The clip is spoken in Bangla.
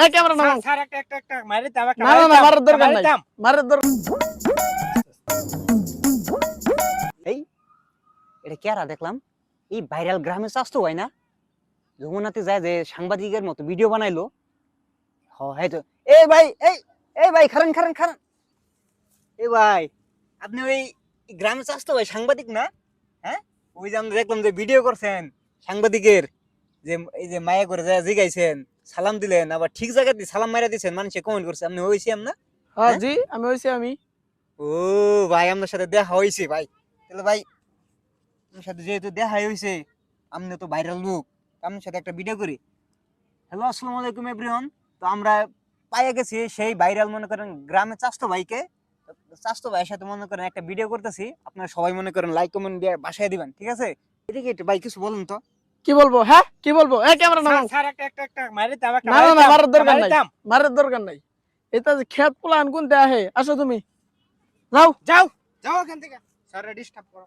এই ক্যামেরা নামাও। স্যার একটা মারি দাও একটা না না না, মারার দরকার নাই, মারার দরকার। এই এটা কেরা দেখলাম এই ভাইরাল গ্রামে স্বাস্থ্য হয় না যমুনাতে যায় যে সাংবাদিকের মতো ভিডিও বানাইলো হ্যাঁ তো এই ভাই এই ভাই খারান খারান খারান এই ভাই আপনি ওই গ্রামে স্বাস্থ্য ভাই সাংবাদিক না হ্যাঁ ওই যে আমরা দেখলাম যে ভিডিও করছেন সাংবাদিকের যে এই যে মায়া করে যায় জিগাইছেন সালাম দিলেন আবার ঠিক জায়গাতে সালাম মারা দিয়েছেন মানুষে কমেন্ট করছে আপনি হইছি না হ্যাঁ জি আমি হইছি আমি। ও ভাই আপনার সাথে দেখা হয়েছে ভাই তাহলে ভাই আপনার সাথে যেহেতু দেখা হয়েছে আপনি তো ভাইরাল লোক আপনার সাথে একটা ভিডিও করি হ্যালো আসসালামু আলাইকুম এভরিওয়ান তো আমরা পাইয়া গেছি সেই ভাইরাল মনে করেন গ্রামে চাস্তো ভাইকে চাস্তো ভাইয়ের সাথে মনে করেন একটা ভিডিও করতেছি আপনারা সবাই মনে করেন লাইক কমেন্ট দিয়ে বাসায় দিবেন ঠিক আছে এদিকে একটু ভাই কিছু বলুন তো কি বলবো? হ্যাঁ কি বলবো? এই ক্যামেরা নামাও। স্যার একটা মারি দাও একটা না না না, মারার দরকার নাই, মারার দরকার নাই। এটা যে খেত পোলা আনকুন দেয়া হে, আসো তুমি যাও। যাও যাও এখান থেকে স্যার ডিস্টার্ব করো